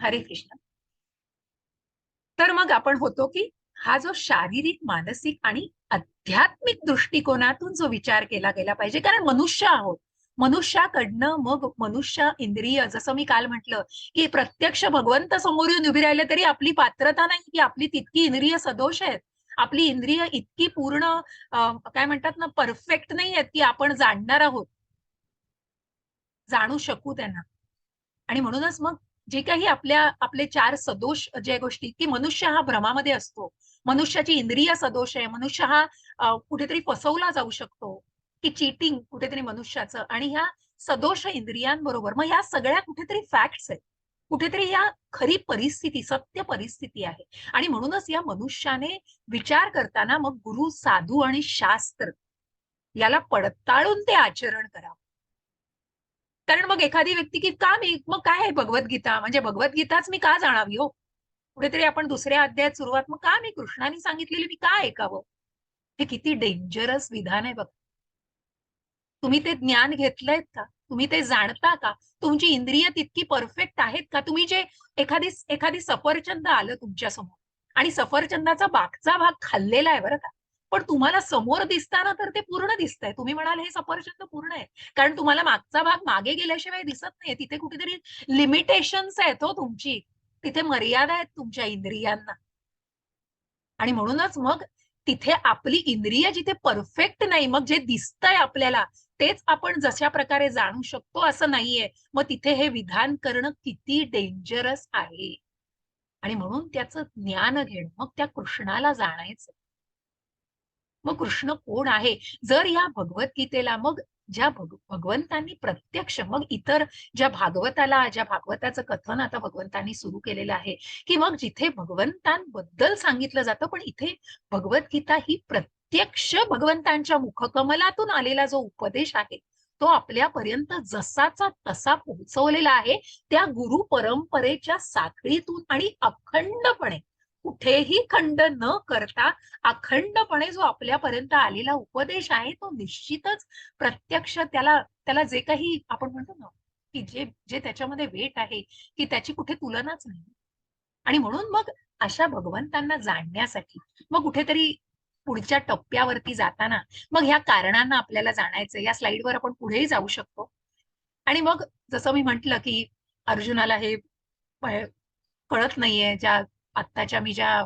हरे कृष्ण. तर मग आपण होतो की हा जो शारीरिक, मानसिक आणि आध्यात्मिक दृष्टिकोनातून जो विचार केला गेला पाहिजे, कारण मनुष्य आहोत. मनुष्याकडनं मग मनुष्य इंद्रिय, जसं मी काल म्हटलं की प्रत्यक्ष भगवंत समोर येऊन उभी राहिले तरी आपली पात्रता नाही की आपली तितकी इंद्रिय सदोष आहेत. आपली इंद्रिय इतकी पूर्ण काय म्हणतात ना, परफेक्ट नाही आहेत की आपण जाणणार आहोत, जाणू शकू त्यांना. आणि म्हणूनच मग जे काही आपले चार सदोष ज्या गोष्टी, की मनुष्य हा भ्रमामध्ये असतो, मनुष्याची इंद्रिय सदोष आहे, मनुष्य हा कुठेतरी फसवला जाऊ शकतो, की चीटिंग कुठेतरी मनुष्याचं, आणि ह्या सदोष इंद्रियांबरोबर मग ह्या सगळ्या कुठेतरी फॅक्ट्स आहेत, कुठेतरी या खरी परिस्थिती, सत्य परिस्थिती आहे. आणि म्हणूनच या मनुष्याने विचार करताना मग गुरु, साधू आणि शास्त्र याला पडताळून ते आचरण करावं. कारण मग एखादी व्यक्ती की का मी मग काय आहे भगवद्गीता, म्हणजे भगवद्गीताच मी का जाणावी हो, कुठेतरी आपण दुसऱ्या अध्यायात सुरुवात, मग का मी कृष्णाने सांगितलेली मी का ऐकावं. हे किती डेंजरस विधान आहे बघ. तुम्ही ते ज्ञान घेतलंयत का, तुम्ही ते जाणता का, तुमची इंद्रिय तितकी परफेक्ट आहेत का. तुम्ही जे एखादी एखादी सफरचंद आलं तुमच्या समोर आणि सफरचंदाचा मागचा भाग खाल्लेला आहे बरं का, पण तुम्हाला समोर दिसताना तर ते पूर्ण दिसतंय, तुम्ही म्हणाल हे सफरचंद पूर्ण आहे, कारण तुम्हाला मागचा भाग मागे गेल्याशिवाय दिसत नाही. तिथे कुठेतरी लिमिटेशन्स आहेत हो तुमची, तिथे मर्यादा आहेत तुमच्या इंद्रियांना. आणि म्हणूनच मग तिथे आपली इंद्रिय जिथे परफेक्ट नाही, मग जे दिसतंय आपल्याला तेच आपण जशा प्रकारे जाणू शकतो असं नाहीये, मग तिथे हे विधान करणं किती डेंजरस आहे. आणि म्हणून त्याचं ज्ञान घेणं, मग त्या कृष्णाला जाणायचं. मग कृष्ण कोण आहे, जर या भगवद्गीतेला मग ज्या भगवंतांनी प्रत्यक्ष, मग इतर ज्या भागवताचं कथन आता भगवंतांनी सुरू केलेलं आहे, की मग जिथे भगवंतांबद्दल सांगितलं जातं, पण इथे भगवद्गीता ही प्रत्यक्ष भगवंतांच्या मुखकमलातून आलेला जो उपदेश आहे तो आपल्यापर्यंत जसाचा तसा पोहोचवलेला आहे, त्या गुरु परंपरेच्या साखळीतून आणि अखंडपणे, कुठेही खंड न करता अखंडपणे जो आपल्यापर्यंत आलेला उपदेश आहे तो निश्चितच प्रत्यक्ष त्याला त्याला जे काही आपण म्हणतो ना, की जे जे त्याच्यामध्ये वेट आहे, की त्याची कुठे तुलनाच नाही. आणि म्हणून मग अशा भगवंतांना जाणण्यासाठी मग कुठेतरी पुढच्या टप्प्यावरती जाताना मग ह्या कारणांना आपल्याला जाणायचं. या स्लाइडवर आपण पुढेही जाऊ शकतो. आणि मग जसं मी म्हंटल की अर्जुनाला हे कळत नाहीये, ज्या आत्ताच्या मी ज्या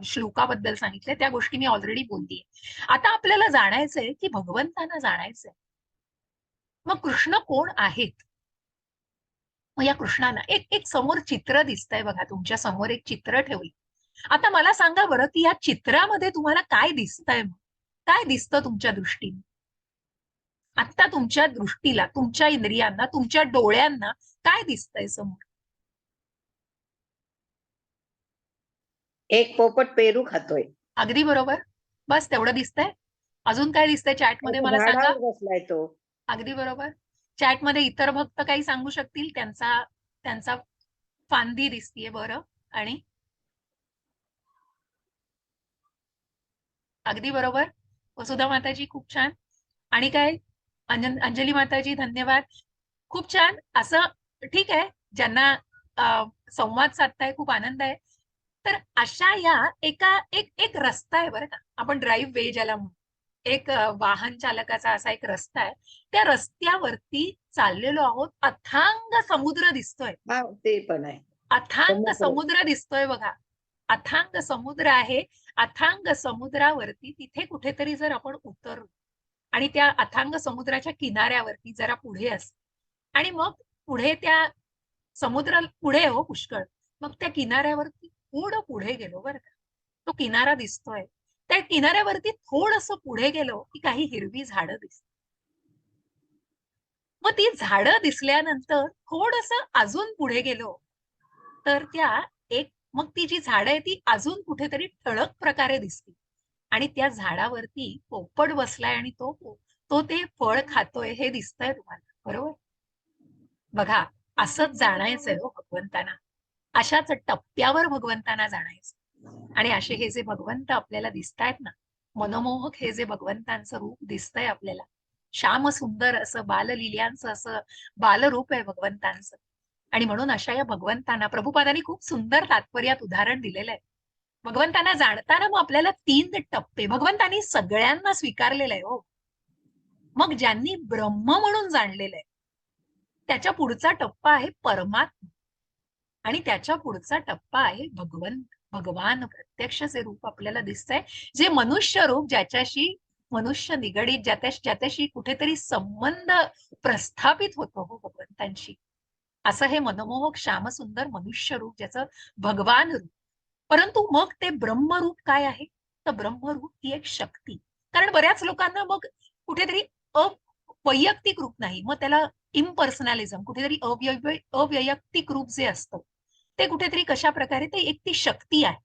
श्लोकाबद्दल सांगितले त्या गोष्टी मी ऑलरेडी बोललीये. आता आपल्याला जाणायचंय की भगवंतांना जाणायचंय, मग कृष्ण कोण आहेत. मग या कृष्णाला एक एक समोर चित्र दिसतंय बघा, तुमच्या समोर एक चित्र ठेवली. आता मला सांगा बरं की या चित्रामध्ये तुम्हाला काय दिसतंय, काय दिसतं तुमच्या दृष्टीने. आता तुमच्या दृष्टीला, तुमच्या इंद्रियांना, तुमच्या डोळ्यांना काय दिसतंय समोर. एक पोपट पेरू खातोय. अगदी बरोबर, बस तेवढं दिसतंय. अजून काय दिसतंय चॅटमध्ये मला सांगा. झाडावर बसलाय तो. अगदी बरोबर. चॅटमध्ये इतर भक्त काही सांगू शकतील, त्यांचा त्यांचा फांदी दिसतीये बरं. आणि अगदी बरोबर, वसुधा माताजी खूप छान. आणि काय, अंजली माताजी धन्यवाद, खूप छान. असं ठीक आहे, ज्यांना संवाद साधताय खूप आनंद आहे. तर अशा या एक एक रस्ता आहे बरं का, आपण ड्राईव्ह वे ज्याला म्हणू, एक वाहन चालकाचा असा एक रस्ता आहे. त्या रस्त्यावरती चाललेलो आहोत, अथांग समुद्र दिसतोय. हा, ते पण आहे. अथांग समुद्र. समुद्र दिसतोय बघा, अथांग समुद्र आहे. अथांग समुद्रावरती तिथे कुठेतरी जर आपण उतरलो आणि त्या अथांग समुद्राच्या किनाऱ्यावरती जरा पुढे असतो आणि मग पुढे त्या समुद्र पुढे हो पुष्कळ, मग त्या किनाऱ्यावरती थोडं पुढे गेलो बरं का, तो किनारा दिसतोय. त्या किनाऱ्यावरती थोडस पुढे गेलो की काही हिरवी झाडं दिसतात. मग ती झाडं दिसल्यानंतर थोडस अजून पुढे गेलो तर त्या एक, मग ती जी झाडं आहे ती अजून कुठेतरी ठळक प्रकारे दिसते. आणि त्या झाडावरती पोपट बसलाय आणि तो तो ते फळ खातोय हे दिसतंय तुम्हाला, बरोबर. बघा, असंच जाणायचंय हो भगवंतांना, अशाच टप्प्यावर भगवंतांना जाणायचं. आणि असे हे जे भगवंत आपल्याला दिसतायत ना, मनमोहक हे जे भगवंतांचं रूप दिसतंय आपल्याला, श्याम सुंदर असं बाललील्यांचं असं बालरूप आहे भगवंतांचं. आणि म्हणून अशा या भगवंतांना प्रभुपादांनी खूप सुंदर तात्पर्यात उदाहरण दिलेलं आहे. भगवंतांना जाणताना मग आपल्याला 3 टप्पे भगवंतांनी सगळ्यांना स्वीकारलेलं आहे हो. मग ज्यांनी ब्रह्म म्हणून जाणलेलं आहे त्याच्या पुढचा टप्पा आहे परमात्मा आणि त्याच्या पुढचा टप्पा आहे भगवान प्रत्यक्षचे रूप आपल्याला दिसतंय, जे मनुष्य रूप ज्याच्याशी मनुष्य निगडीत ज्याच्याशी कुठेतरी संबंध प्रस्थापित होतो हो भगवंतांशी. असं हे मनमोहक श्यामसुंदर मनुष्य रूप ज्याचं भगवान रूप. परंतु मग ते ब्रह्मरूप काय आहे? तर ब्रह्मरूप ही एक शक्ती. कारण बऱ्याच लोकांना मग कुठेतरी वैयक्तिक रूप नाही, मग त्याला इम्पर्सनॅलिझम कुठेतरी अवैयक्तिक रूप जे असतं ते कुठेतरी कशा प्रकारे ते एक ती शक्ती आहे.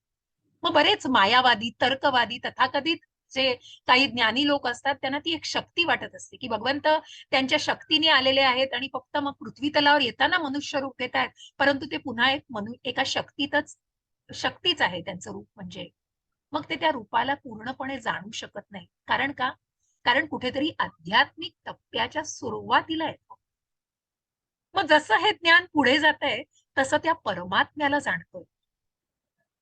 मग बरेच मायावादी तर्कवादी तथाकथित जे काही ज्ञानी लोक असतात त्यांना ती एक शक्ती वाटत असते की भगवंत त्यांच्या शक्तीने आलेले आहेत आणि फक्त मग पृथ्वी तलावर येताना मनुष्य रूप घेत आहेत, परंतु ते पुन्हा एका शक्तीच आहे त्यांचं रूप म्हणजे. मग ते त्या रूपाला पूर्णपणे जाणू शकत नाही. कारण का? कारण कुठेतरी आध्यात्मिक टप्प्याच्या सुरुवातीला येतो. मग जसं हे ज्ञान पुढे जात आहे तसं त्या परमात्म्याला जाणतोय.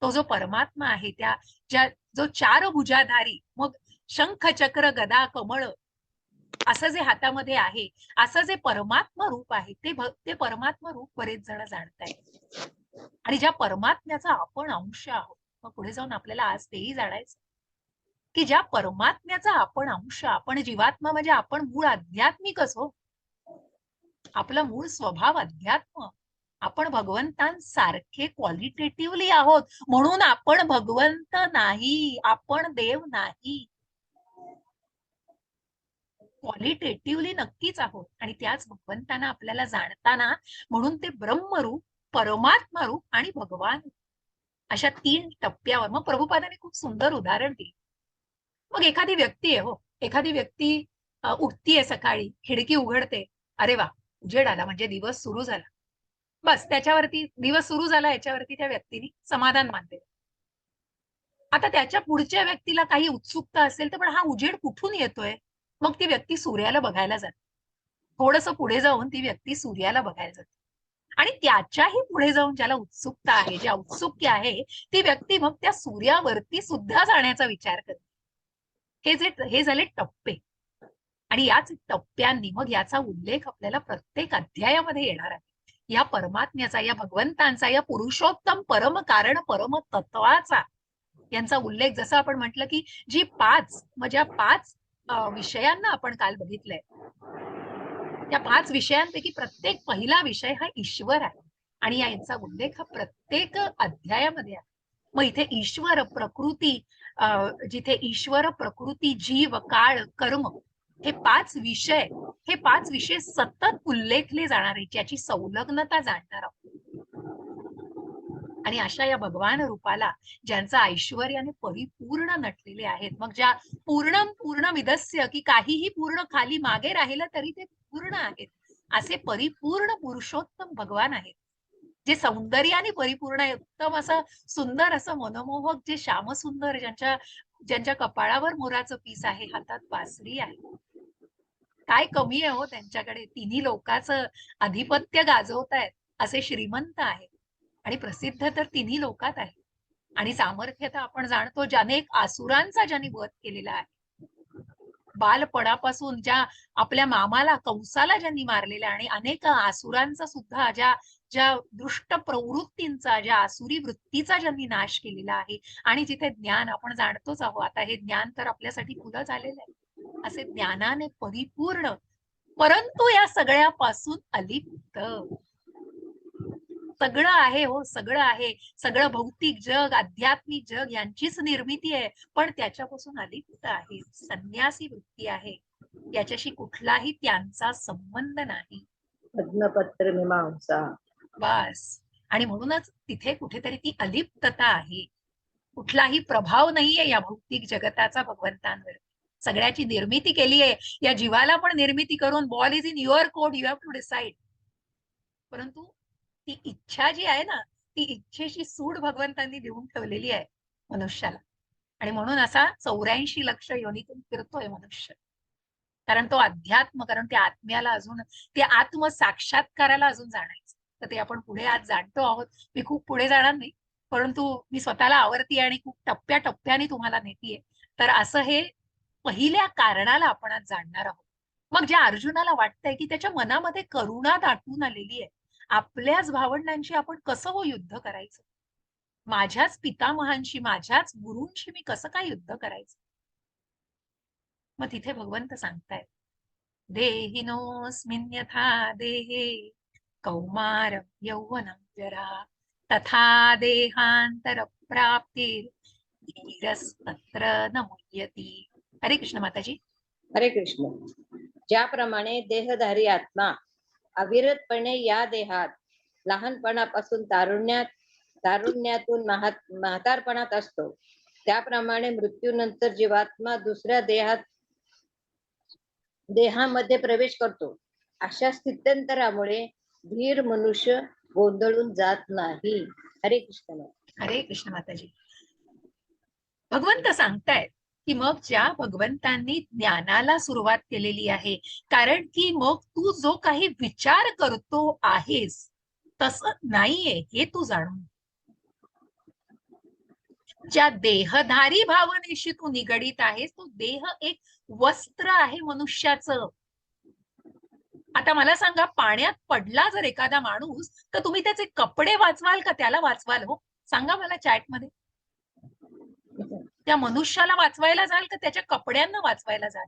तो जो परमात्मा आहे जो 4 भुजाधारी, मग शंख चक्र गदा कमळ असं जे हातामध्ये आहे, असं जे परमात्मा रूप आहे ते परमात्मा रूप बरेच जण जाणतायत. आणि ज्या परमात्म्याचा आपण अंश आहोत, मग पुढे जाऊन आपल्याला आज तेही जाणायचं की ज्या परमात्म्याचा आपण अंश, आपण जीवात्मा म्हणजे आपण मूळ आध्यात्मिकच हो. आपला मूळ स्वभाव अध्यात्म. आपण भगवंतांसारखे क्वालिटेटिव्हली आहोत, म्हणून आपण भगवंत नाही, आपण देव नाही. क्वालिटेटिव्हली नक्कीच आहोत आणि त्याच भगवंतांना आपल्याला जाणताना म्हणून ते ब्रह्मरूप, परमात्मा रूप आणि भगवान अशा 3 टप्प्यावर. मग प्रभुपादांनी खूप सुंदर उदाहरण दिले. मग एखादी व्यक्ती आहे हो, एखादी व्यक्ती उठतीये सकाळी, खिडकी उघडते, अरे वा उजेड आला म्हणजे दिवस सुरू झाला. बस त्याच्यावरती दिवस सुरू झाला याच्यावरती त्या व्यक्तीने समाधान मानते. आता त्याच्या पुढच्या व्यक्तीला काही उत्सुकता असेल तर पण हा उजेड कुठून येतोय? मग ती व्यक्ती सूर्याला बघायला जाते. थोडंसं पुढे जाऊन ती व्यक्ती सूर्याला बघायला जाते. आणि त्याच्याही पुढे जाऊन ज्याला उत्सुकता आहे, ज्या औत्सुक्य आहे, ती व्यक्ती मग त्या सूर्यावरती सुद्धा जाण्याचा विचार करते. हे झाले टप्पे. आणि याच टप्प्यांनी मग याचा उल्लेख आपल्याला प्रत्येक अध्यायामध्ये येणार आहे. या परमात्म्याचा, या भगवंतांचा, या पुरुषोत्तम परम कारण परम तत्वाचा यांचा उल्लेख. जसं आपण म्हटलं की जी 5 विषयांना आपण काल बघितलंय, त्या 5 विषयांपैकी प्रत्येक पहिला विषय हा ईश्वर आहे आणि यांचा उल्लेख हा प्रत्येक अध्यायामध्ये आहे. मग इथे ईश्वर प्रकृती, जिथे ईश्वर प्रकृती जीव काळ कर्म हे 5 विषय सतत उल्लेखले जाणार आहेत, ज्याची संलग्नता जाणणार आहोत. आणि अशा या भगवान रूपाला ज्यांचा ऐश्वर्याने परिपूर्ण नटलेले आहेत, मग ज्या पूर्ण विदस्य की काहीही पूर्ण खाली मागे राहिलं तरी ते पूर्ण आहेत, असे परिपूर्ण पुरुषोत्तम भगवान आहेत, जे सौंदर्याने परिपूर्ण आहे. उत्तम असं सुंदर असं मनमोहक जे श्यामसुंदर, ज्यांच्या कपाळावर मोराचं पीस आहे, हातात बासरी आहे. काय कमी आहे हो त्यांच्याकडे? तिन्ही लोकांचं आधिपत्य गाजवतायत असे श्रीमंत आहेत आणि प्रसिद्ध तर तिन्ही लोकात आहे. आणि सामर्थ्य तर आपण जाणतो, ज्याने एक आसुरांचा ज्यांनी वध केलेला आहे. बालपणापासून ज्या आपल्या मामाला कंसाला ज्यांनी मारलेला आणि अनेक आसुरांचा सुद्धा, ज्या दुष्ट प्रवृत्तींचा, ज्या आसुरी वृत्तीचा ज्यांनी नाश केलेला आहे. आणि जिथे ज्ञान आपण जाणतोच आहोत, आता हे ज्ञान तर आपल्यासाठी खुलं झालेलं आहे. असे ज्ञानाने परिपूर्ण, परंतु या सगळ्यापासून अलिप्त. सगळं आहे हो, सगळं आहे. सगळं भौतिक जग, आध्यात्मिक जग यांचीच निर्मिती आहे, पण त्याच्यापासून अलिप्त आहे. संन्यासी वृत्ती आहे, याच्याशी कुठलाही त्यांचा संबंध नाही. पद्मपत्र मीमांसा. बस. आणि म्हणूनच तिथे कुठेतरी ती अलिप्तता आहे. कुठलाही प्रभाव नाहीये या भौतिक जगताचा भगवंतांवर. सगळ्याची निर्मिती केली आहे. या जीवाला पण निर्मिती करून ball is in your court, you have to decide. परंतु ती इच्छा जी आहे ना, ती इच्छेची सूड भगवंतांनी देऊन ठेवलेली आहे मनुष्याला. आणि म्हणून असा 84 लक्ष योनीतून फिरतोय मनुष्य. कारण तो अध्यात्म, कारण त्या आत्म्याला अजून, त्या आत्मसाक्षात्काराला अजून जाणायचं. तर ते आपण पुढे आज जाणतो आहोत. मी खूप पुढे जाणार नाही, परंतु मी स्वतःला आवरतीये आणि खूप टप्प्याटप्प्याने तुम्हाला नेतीये. तर असं हे पहिल्या कारणाला आपण आज जाणणार आहोत. मग ज्या अर्जुनाला वाटतंय की त्याच्या मनामध्ये करुणा दाटून आलेली आहे, आपल्याच भावंडांशी आपण कसं हो युद्ध करायचं? माझ्याच पितामहांशी, माझ्याच गुरूंशी मी कसं काय युद्ध करायचं? मग तिथे भगवंत सांगतायत, देहिनोऽस्मिन् यथा देहे कौमारं यौवनं जरा तथा देहांतर प्राप्तिर्धीरस्तत्र न मुह्यति. हरे कृष्ण माताजी. हरे कृष्ण. ज्याप्रमाणे देहधारी आत्मा अविरतपणे या देहात लहानपणापासून तारुण्यातून म्हातारपणात असतो, त्याप्रमाणे मृत्यूनंतर जीवात्मा दुसऱ्या देहामध्ये प्रवेश करतो. अशा स्थित्यंतरामुळे धीर मनुष्य गोंधळून जात नाही. हरे कृष्ण. हरे कृष्ण माताजी. भगवंत सांगतायत की मग ज्या भगवंतांनी ज्ञानाला सुरुवात केलेली आहे, कारण की मग तू जो काही विचार करतो आहेस तसं नाहीये हे तू जाणून, ज्या देहधारी भावनेशी तू निगडीत आहेस, तो देह एक वस्त्र आहे मनुष्याचं. आता मला सांगा, पाण्यात पडला जर एखादा माणूस, तर तुम्ही त्याचे कपडे वाचवाल का त्याला वाचवाल हो? सांगा मला चॅटमध्ये. त्या मनुष्याला वाचवायला जाल का त्याच्या कपड्यांना वाचवायला जाल?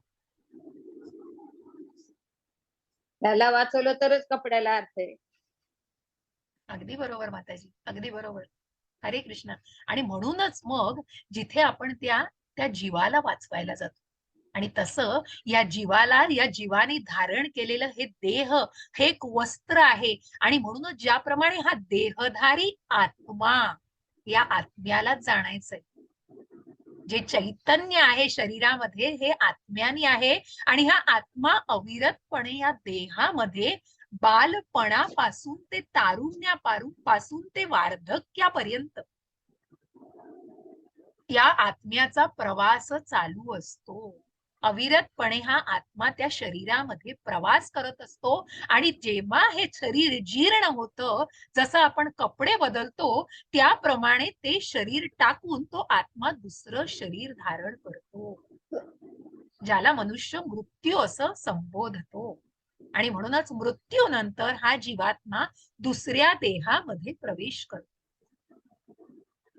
त्याला वाचवलं तरच कपड्याला अर्थ आहे. अगदी बरोबर माताजी, अगदी बरोबर. हरे कृष्ण. आणि म्हणूनच मग जिथे आपण त्या त्या जीवाला वाचवायला जातो, आणि तसं या जीवाला, या जीवाने धारण केलेलं हे देह हे एक वस्त्र आहे. आणि म्हणूनच ज्याप्रमाणे हा देहधारी आत्मा, या आत्म्यालाच जाणायचंय. जे चैतन्य आहे शरीरामध्ये हे आत्म्याने आहे, आणि हा आत्मा अविरतपणे या देहामध्ये बालपणापासून ते तारुण्यापासून ते वार्धक्यापर्यंत या आत्म्याचा प्रवास चालू असतो. अविरतपणे हा आत्मा त्या शरीरामध्ये प्रवास करत असतो. आणि जेव्हा हे शरीर जीर्ण होतं, जसं आपण कपडे बदलतो त्याप्रमाणे ते शरीर टाकून तो आत्मा दुसरं शरीर धारण करतो, ज्याला मनुष्य मृत्यू असं संबोधतो. आणि म्हणूनच मृत्यूनंतर हा जीवात्मा दुसऱ्या देहामध्ये प्रवेश करतो.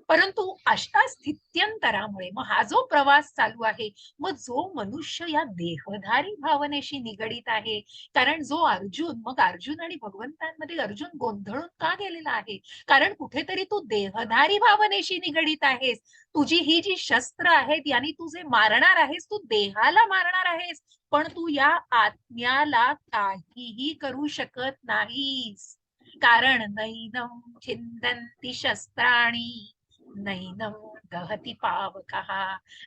परंतु अशा स्थित्यंतरामुळे मग हा जो प्रवास चालू आहे, मग जो मनुष्य या देहधारी भावनेशी निगडीत आहे, कारण जो अर्जुन, मग अर्जुन आणि भगवंतांमध्ये अर्जुन गोंधळून का गेलेला आहे? कारण कुठेतरी तू देहधारी भावनेशी निगडीत आहेस. तुझी ही जी शस्त्र आहेत यांनी तू जे मारणार आहेस, तू देहाला मारणार आहेस, पण तू या आत्म्याला काहीही करू शकत नाहीस. कारण नैनम छिंदन्ति शस्त्राणि नैनं दहति पावकः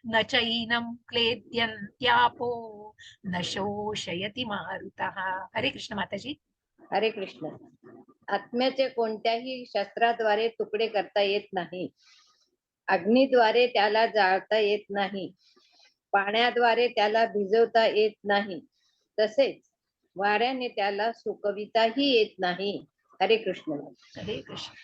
न चैनं क्लेद्यन्त्यापो न शोषयति मारुतः. हरे कृष्ण माताजी. हरे कृष्ण. आत्म्याचे कोणत्याही शस्त्राद्वारे तुकडे करता येत नाही. अग्नीद्वारे त्याला जाळता येत नाही. पाण्याद्वारे त्याला भिजवता येत नाही. तसेच वाऱ्याने त्याला सुकविताही येत नाही. हरे कृष्ण. हरे कृष्ण.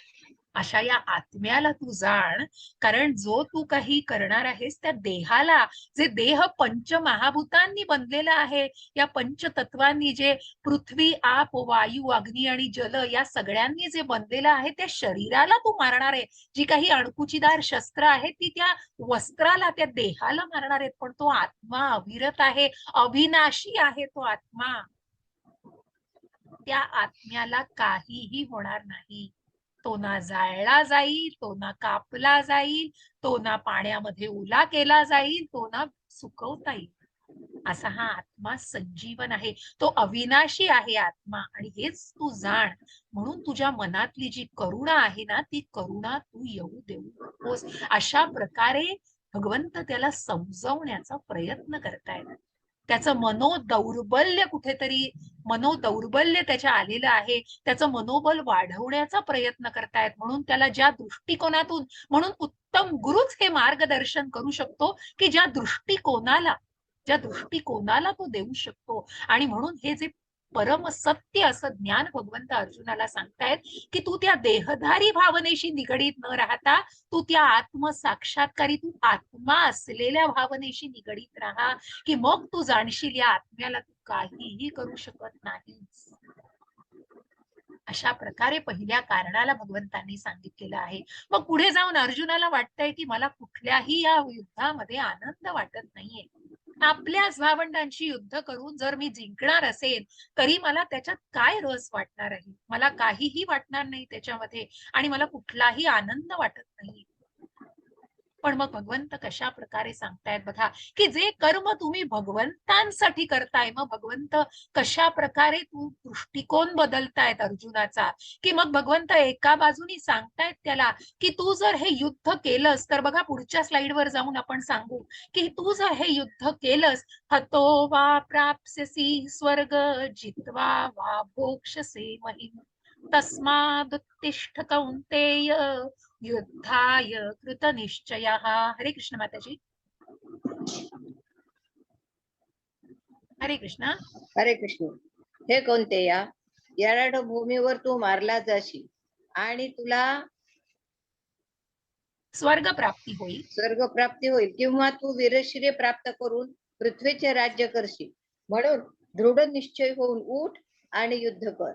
अशा या आत्म्याला तू जाण, कारण जो तू काही करणार आहेस त्या देहाला, जे देह पंचमहाभूतांनी बनलेला आहे, या पंचतत्वांनी, जे पृथ्वी, आप, वायू, अग्नी आणि जल या सगळ्यांनी जे बनलेलं आहे, त्या शरीराला तू मारणार आहे. जी काही अणकुचीदार शस्त्र आहेत ती त्या वस्त्राला, त्या देहाला मारणार आहेत. पण तो आत्मा अविरत आहे, अविनाशी आहे तो आत्मा. त्या आत्म्याला काहीही होणार नाही. तो ना जाळला जाईल, तो ना कापला जाईल, तो ना पाण्यामध्ये ओला केला जाईल, तो ना सुकवता येईल. असा हा आत्मा संजीवन आहे, तो अविनाशी आहे आत्मा. आणि हेच तू जाण. म्हणून तुझ्या मनातली जी करुणा आहे ना, ती करुणा तू येऊ देऊ नकोस. अशा प्रकारे भगवंत त्याला समजवण्याचा प्रयत्न करतायत. त्याचं मनोदौर्बल्य त्याच्या आलेलं आहे, त्याचं मनोबल वाढवण्याचा प्रयत्न करतायत. म्हणून त्याला ज्या दृष्टिकोनातून, म्हणून उत्तम गुरुच हे मार्गदर्शन करू शकतो की ज्या दृष्टिकोनाला तो देऊ शकतो. आणि म्हणून हे जे परम सत्य असं ज्ञान भगवंत अर्जुनाला सांगतायत की तू त्या देहधारी भावनेशी निगडीत न राहता तू त्या आत्मसाक्षात्कारी तू आत्मा असलेल्या भावनेशी निगडीत राहा, की मग तू जाणशील या आत्म्याला तू काहीही करू शकत नाहीस. अशा प्रकारे पहिल्या कारणाला भगवंतांनी सांगितलेलं आहे. मग पुढे जाऊन अर्जुनाला वाटतंय की मला कुठल्याही या युद्धामध्ये आनंद वाटत नाहीये. आपल्याच भावंडांशी युद्ध करून जर मी जिंकणार असेल तरी मला त्याच्यात काय रस वाटणार आहे, मला काहीही वाटणार नाही त्याच्यामध्ये आणि मला कुठलाही आनंद वाटत नाही. पण मग भगवंत कशा प्रकारे सांगतायत बघा की जे कर्म तुम्ही भगवंतांसाठी करताय, मग भगवंत कशा प्रकारे तू दृष्टिकोन बदलतायत अर्जुनाचा, की मग भगवंत एका बाजूनी सांगतायत त्याला की तू जर हे युद्ध केलंस तर बघा पुढच्या स्लाइडवर जाऊन आपण सांगू की तू जर हे युद्ध केलंस हतो वा प्राप्स्यसि स्वर्ग जित्वा वा भोक्ष्यसे महिम तस्मादुत्तिष्ठ कौन्तेय युद्धाय कृतनिश्चयः. हरे कृष्ण माताजी. हरे कृष्ण. हरे कृष्ण. हे कोणते या रणभूमीवर तू मारला जाशील आणि तुला स्वर्ग प्राप्ती होईल. स्वर्ग प्राप्ती होईल किंवा तू वीरश्री प्राप्त करून पृथ्वीचे राज्य करशील, म्हणून दृढ निश्चय होऊन उठ आणि युद्ध कर.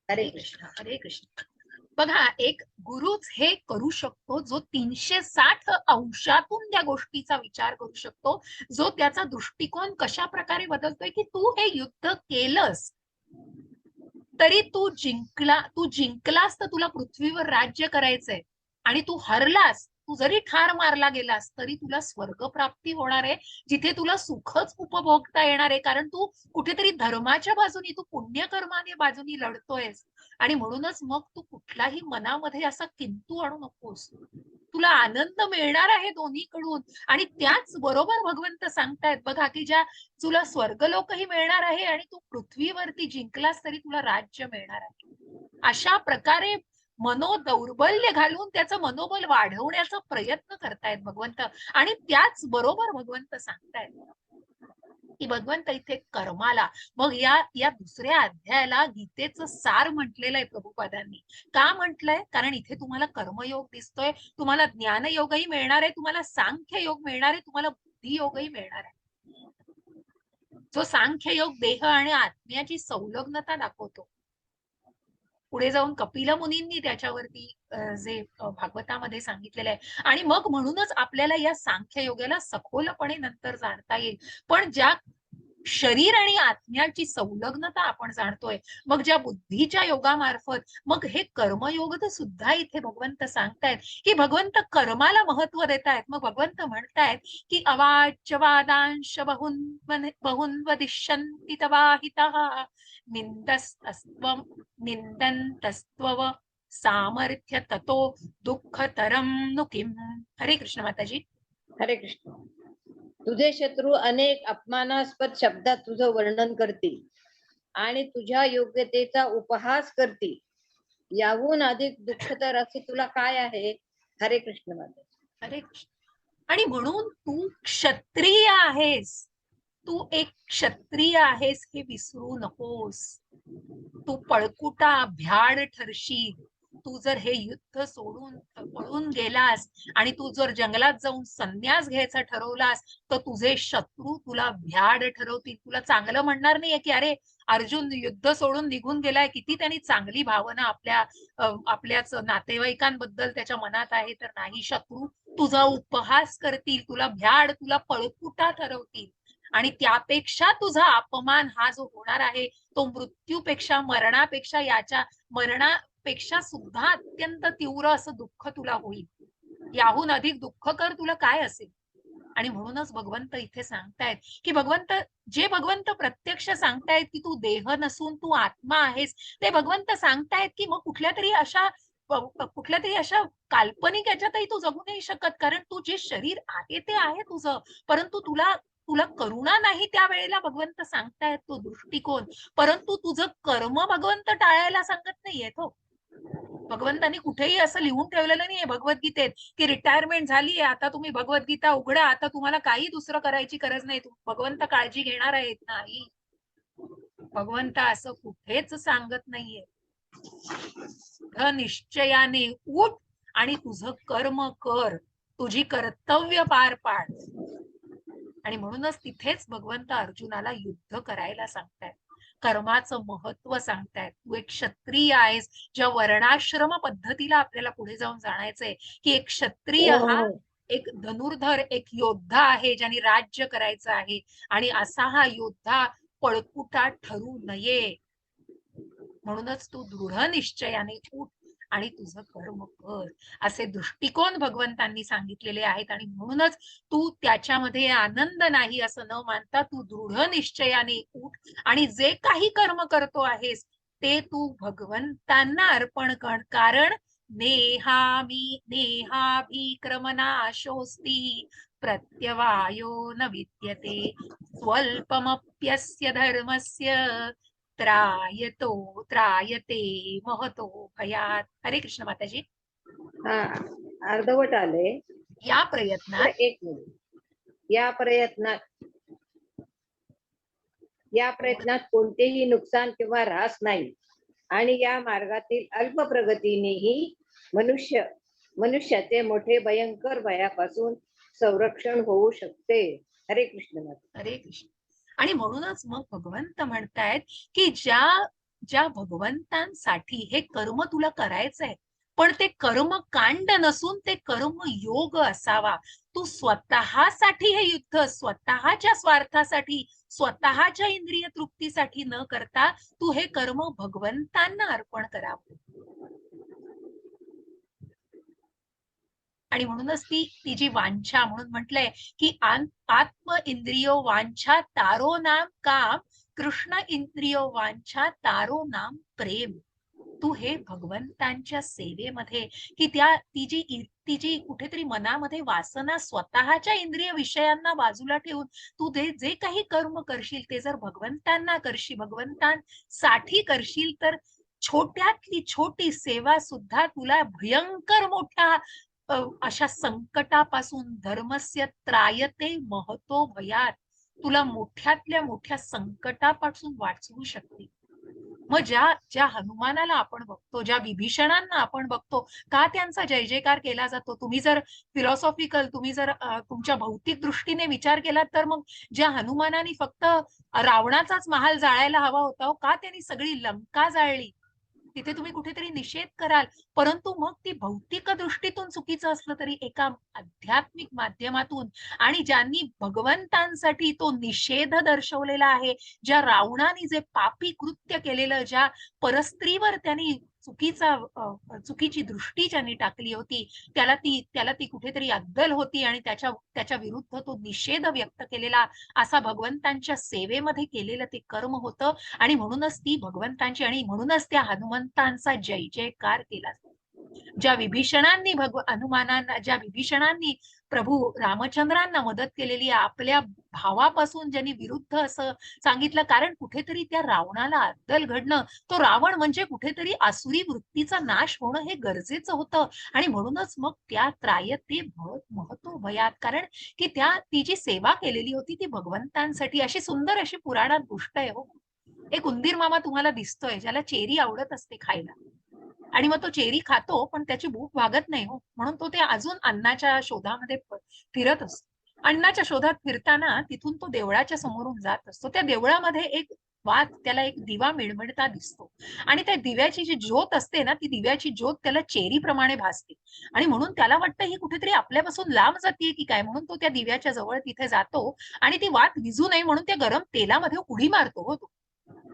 हरे कृष्ण. हरे कृष्ण. बघा एक गुरुच हे करू शकतो जो 360 अंशातून त्या गोष्टीचा विचार करू शकतो, जो त्याचा दृष्टिकोन कशा प्रकारे बदलतोय की तू हे युद्ध केलंस तरी तू जिंकलास तर तुला पृथ्वीवर राज्य करायचंय आणि तू हरलास, तू जरी ठार मारला गेलास तरी तुला स्वर्ग प्राप्ती होणार आहे, जिथे तुला सुखच उपभोगता येणार आहे, कारण तू कुठेतरी धर्माच्या बाजूनी तू पुण्यकर्माने बाजूनी लढतोयस. आणि म्हणूनच मग तू कुठलाही मनामध्ये असा किंतु आणू नकोस, तुला आनंद मिळणार आहे दोन्हीकडून. आणि त्याच बरोबर भगवंत सांगतायत बघा की ज्या तुला स्वर्गलोकही मिळणार आहे आणि तू पृथ्वीवरती जिंकलास तरी तुला राज्य मिळणार आहे. अशा प्रकारे मनोदौर्बल्य घालून त्याचं मनोबल वाढवण्याचा प्रयत्न करतायत भगवंत. आणि त्याच बरोबर भगवंत सांगतायत की भगवंत इथे कर्माला, मग या दुसऱ्या अध्यायाला गीतेचं सार म्हटलेलं आहे प्रभुपादांनी. का म्हटलंय? कारण इथे तुम्हाला कर्मयोग दिसतोय, तुम्हाला ज्ञानयोगही मिळणार आहे, तुम्हाला सांख्य योग मिळणार आहे, तुम्हाला बुद्धियोगही मिळणार आहे. जो सांख्य योग देह आणि आत्म्याची संलग्नता दाखवतो. पुढे जाऊन कपिल मुनींनी त्याच्यावरती जे भागवतामध्ये सांगितलेलं आहे. आणि मग म्हणूनच आपल्याला या सांख्य योगाला सखोलपणे नंतर जाणता येईल. पण ज्या शरीर आणि आत्म्याची संलग्नता आपण जाणतोय, मग ज्या बुद्धीच्या योगामार्फत मग हे कर्मयोग सुद्धा इथे भगवंत सांगतायत की भगवंत कर्माला महत्व देतायत. मग भगवंत म्हणतायत की अवाच्यवादांश बहुन्वदिष्यन्ति तवाहितः निंदन्तस्त्वव सामर्थ्य ततो दुःखतरं नु किम. हरे कृष्ण माताजी. हरे कृष्ण. तुझे शत्रू अनेक अपमानास्पद शब्दात तुझं वर्णन करतील आणि तुझ्या योग्यतेचा उपहास करतील. याहून अधिक दुःखतर असे तुला काय आहे? हरे कृष्ण माता. हरे कृष्ण. आणि म्हणून तू क्षत्रिय आहेस, तू एक क्षत्रिय आहेस हे विसरू नकोस. तू पळकुटा भ्याड ठरशील. तू जर हे युद्ध सोडून पळून गेलास आणि तू जर जंगलात जाऊन संन्यास घ्यायचा ठरवलास तर तुझे शत्रू तुला भ्याड ठरवतील. तुला चांगलं म्हणणार नाहीये की अरे अर्जुन युद्ध सोडून निघून गेलाय, किती त्यांनी चांगली भावना आपल्याच नातेवाईकांबद्दल त्याच्या मनात आहे, तर नाही, शत्रू तुझा उपहास करतील, तुला भ्याड, तुला पळकुटा ठरवतील. आणि त्यापेक्षा तुझा अपमान हा जो होणार आहे तो मृत्यूपेक्षा, मरणापेक्षा सुद्धा अत्यंत तीव्र असं दुःख तुला होईल. याहून अधिक दुःखकर तुला काय असेल. आणि म्हणूनच भगवंत इथे सांगतायत की भगवंत प्रत्यक्ष सांगतायत की तू देह नसून तू आत्मा आहेस, ते भगवंत सांगतायत की मग कुठल्या तरी अशा काल्पनिक याच्यातही तू जगू नाही शकत, कारण तू जे शरीर आहे ते आहे तुझं, परंतु तुला करुणा नाही त्यावेळेला भगवंत सांगतायत तो दृष्टिकोन. परंतु तुझं कर्म भगवंत टाळायला सांगत नाहीयेत हो. भगवंतांनी कुठेही असं लिहून ठेवलेलं नाहीये भगवद्गीतेत की रिटायरमेंट झाली आता तुम्ही भगवद्गीता उघडा, आता तुम्हाला काही दुसरं करायची गरज नाही, भगवंत काळजी घेणार आहेत. नाही, भगवंत असं कुठेच सांगत नाहीये. दृढ निश्चयाने उठ आणि तुझं कर्म कर, तुझी कर्तव्य पार पाड. आणि म्हणूनच तिथेच भगवंत अर्जुनाला युद्ध करायला सांगतायत, कर्माचं महत्व सांगतायत. तू एक क्षत्रिय आहेस. ज्या वर्णाश्रम पद्धतीला आपल्याला पुढे जाऊन जाणायचंय, की एक क्षत्रिय हो हा हो एक धनुर्धर, एक योद्धा आहे, ज्याने राज्य करायचं आहे. आणि असा हा योद्धा पळकुटा ठरू नये, म्हणूनच तू दृढ निश्चयाने उठ आणि तुझं कर्म कर, असे दृष्टिकोन भगवंतांनी सांगितलेले आहेत. आणि म्हणूनच तू त्याच्यामध्ये आनंद नाही असं न मानता तू दृढ निश्चयाने उठ आणि जे काही कर्म करतो आहेस ते तू भगवंतांना अर्पण कर. कारण नेहाभिक्रमनाशोस्ति प्रत्यवायो न विद्यते स्वल्पमप्यस्य धर्मस्य त्रायते महतो भयात. हरे कृष्ण माताजी. हा अर्धवट आले. या प्रयत्नात एक मिनिट. या प्रयत्नात कोणतेही नुकसान किंवा ऱ्हास नाही आणि या मार्गातील अल्प प्रगतीनेही मनुष्याचे मोठे भयंकर भयापासून संरक्षण होऊ शकते. हरे कृष्ण माता. हरे कृष्ण. आणि म्हणूनच मग भगवंत म्हणतायत की ज्या ज्या भगवंतांसाठी हे कर्म तुला करायचंय, पण ते कर्म कांड नसून ते कर्म योग असावा. तू स्वतःसाठी हे युद्ध स्वतःच्या स्वार्थासाठी, स्वतःच्या इंद्रिय तृप्तीसाठी न करता तू हे कर्म भगवंतांना अर्पण करावं. आणि म्हणूनच ती जी वांछा, म्हणून म्हटलंय की आत्म इंद्रियो वांछा तारो नाम काम, कृष्ण इंद्रियो वांछा तारो नाम प्रेम. तू हे भगवंतांच्या सेवेमध्ये, की ती जी कुठेतरी मनामध्ये वासना स्वतःच्या इंद्रिय विषयांना बाजूला ठेवून तू जे काही कर्म करशील ते जर भगवंतांना करशील, भगवंतांसाठी करशील, तर छोट्यातली छोटी सेवा सुद्धा तुला भयंकर मोठ्या अशा संकटापासून धर्मस्य त्रायते महतो भयात, तुला मोठ्यातल्या मोठ्या संकटापासून वाचवू शकते. मग ज्या ज्या हनुमानाला आपण बघतो, ज्या विभीषणांना आपण बघतो, का त्यांचा जय जयकार केला जातो? तुम्ही जर फिलॉसॉफिकल, तुम्ही जर तुमच्या भौतिक दृष्टीने विचार केलात, तर मग ज्या हनुमानाने फक्त रावणाचाच महाल जाळायला हवा होता, का त्यांनी सगळी लंका जाळली? तिथे तुम्ही कुठेतरी निषेध कराल, परंतु मग ती भौतिक दृष्टीतून चुकीचं असलं तरी एका आध्यात्मिक माध्यमातून, आणि ज्यांनी भगवंतांसाठी तो निषेध दर्शवलेला आहे, ज्या रावणाने जे पापी कृत्य केलेलं, ज्या परस्त्रीवर त्यांनी चुकीची दृष्टी ज्यांनी टाकली होती, त्याला ती कुठेतरी अद्दल होती आणि त्याच्या विरुद्ध तो निषेध व्यक्त केलेला, असा भगवंतांच्या सेवेमध्ये केलेलं ते कर्म होतं. आणि म्हणूनच ती भगवंतांची, आणि म्हणूनच त्या हनुमंतांचा जय जयकार केला. ज्या विभीषणांनी प्रभू रामचंद्रांना मदत केलेली आहे, आपल्या भावापासून ज्यांनी विरुद्ध असं सांगितलं, कारण कुठेतरी त्या रावणाला अद्दल घडणं, तो रावण म्हणजे कुठेतरी आसुरी वृत्तीचा नाश होणं हे गरजेचं होतं. आणि म्हणूनच मग त्या त्रायते महतो भयात, कारण की ती जी सेवा केलेली होती ती भगवंतांसाठी. अशी सुंदर अशी पुराणात गोष्ट आहे हो. एक उंदीर मामा तुम्हाला दिसतोय, ज्याला चेरी आवडत असते खायला, आणि मग तो चेरी खातो, पण त्याची भूक भागत नाही हो, म्हणून तो ते अजून अन्नाच्या शोधामध्ये फिरत असतो. अन्नाच्या शोधात फिरताना तिथून तो देवळाच्या समोरून जात असतो. त्या देवळामध्ये एक त्याला एक दिवा मिळमिळता दिसतो, आणि त्या दिव्याची जी ज्योत असते ना, ती दिव्याची ज्योत त्याला चेरी प्रमाणे भासते. आणि म्हणून त्याला वाटतं ही कुठेतरी आपल्यापासून लांब जातीये की काय, म्हणून तो त्या दिव्याच्या जवळ तिथे जातो आणि ती वात विझू नये म्हणून त्या गरम तेलामध्ये उडी मारतो हो तो.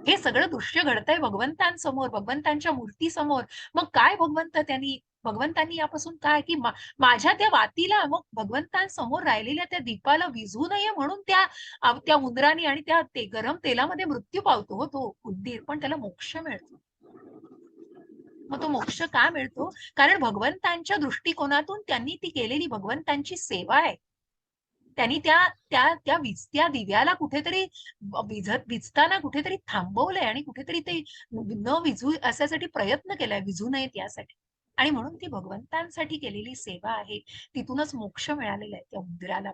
हे सगळं दृश्य घडतंय भगवंतांसमोर, भगवंतांच्या मूर्तीसमोर. मग काय भगवंतांनी यापासून काय, की माझ्या त्या वातीला, मग भगवंतांसमोर राहिलेल्या त्या दीपाला विझू नये म्हणून त्या उंदराने आणि ते गरम तेलामध्ये मृत्यू पावतो हो तो उंदीर, पण त्याला मोक्ष मिळतो. मग तो मोक्ष का मिळतो? कारण भगवंतांच्या दृष्टिकोनातून त्यांनी ती केलेली भगवंतांची सेवा आहे. त्यांनी त्या विजत्या दिव्याला कुठेतरी विजताना कुठेतरी थांबवलंय, आणि कुठेतरी ते न विझू अशासाठी प्रयत्न केलाय, विझू नयेत यासाठी. आणि म्हणून ती भगवंतांसाठी केलेली सेवा आहे. तिथूनच मोक्ष मिळालेला आहे त्या उंदराला.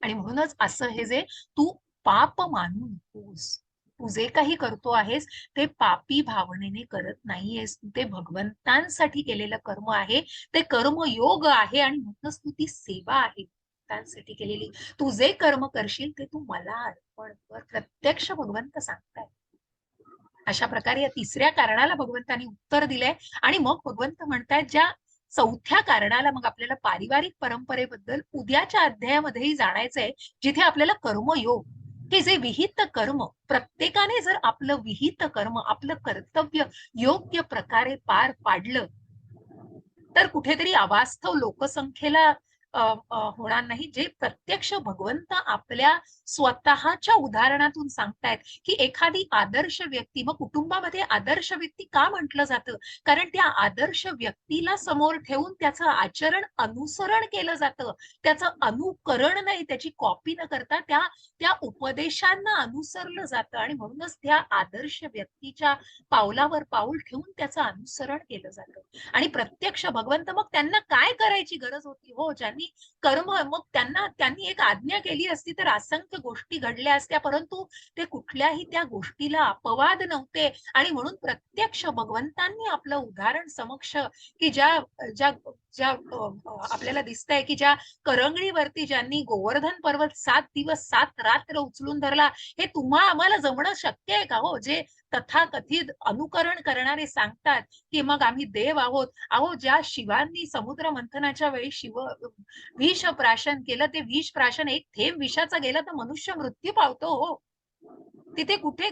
आणि म्हणूनच असं हे जे तू पाप मानू नकोस. तू जे काही करतो आहेस ते पापी भावनेने करत नाहीयेस. तू ते भगवंतांसाठी केलेलं कर्म आहे. ते कर्म योग आहे आणि म्हणूनच तू ती सेवा आहे भगवंतांसाठी केलेली. तू जे कर्म करशील ते तू मला अर्पण कर. प्रत्यक्ष भगवंत सांगताय. अशा प्रकारे या तिसऱ्या कारणाला भगवंतांनी उत्तर दिलंय आणि मग भगवंत म्हणतायत ज्या चौथ्या कारणाला मग आपल्याला पारिवारिक परंपरेबद्दल उद्याच्या अध्यायामध्येही जाणायचंय, जिथे आपल्याला कर्मयोग हे जे विहित कर्म प्रत्येकाने जर आपलं विहित कर्म आपलं कर्तव्य योग्य प्रकारे पार पाडलं तर कुठेतरी अवास्तव लोकसंख्येला होणार नाही. जे प्रत्यक्ष भगवंत आपल्या स्वतःच्या उदाहरणातून सांगतायत की एखादी आदर्श व्यक्ती, मग कुटुंबामध्ये आदर्श व्यक्ती का म्हटलं जातं, कारण त्या आदर्श व्यक्तीला समोर ठेवून त्याचं आचरण अनुसरण केलं जातं. त्याचं अनुकरण नाही, त्याची कॉपी न करता त्या त्या उपदेशांना अनुसरलं जातं आणि म्हणूनच त्या आदर्श व्यक्तीच्या पावलावर पाऊल ठेवून त्याचं अनुसरण केलं जातं. आणि प्रत्यक्ष भगवंत मग त्यांना काय करायची गरज होती हो, ज्यांनी कर्म मग त्यांनी एक आज्ञा केली असती तर असंख्य गोष्टी घडल्या असत्या, परंतु ते कुठल्याही त्या गोष्टीला अपवाद नव्हते आणि म्हणून प्रत्यक्ष भगवंतांनी आपलं उदाहरण समक्ष की ज्या ज्या ज्या आपल्याला दिसतंय की ज्या करंगळीवरती ज्यांनी गोवर्धन पर्वत 7 दिवस 7 रात्र उचलून धरला, हे तुम्हा आम्हाला जमणं शक्य आहे का हो? जे तथाकथित अनुकरण करणारे सांगतात की मग आम्ही देव आहोत. अहो, ज्या शिवांनी समुद्र मंथनाच्या वेळी विष प्राशन केलं, ते विष प्राशन एक थेंब विषाचा गेला तर मनुष्य मृत्यू पावतो हो. तिथे कुठे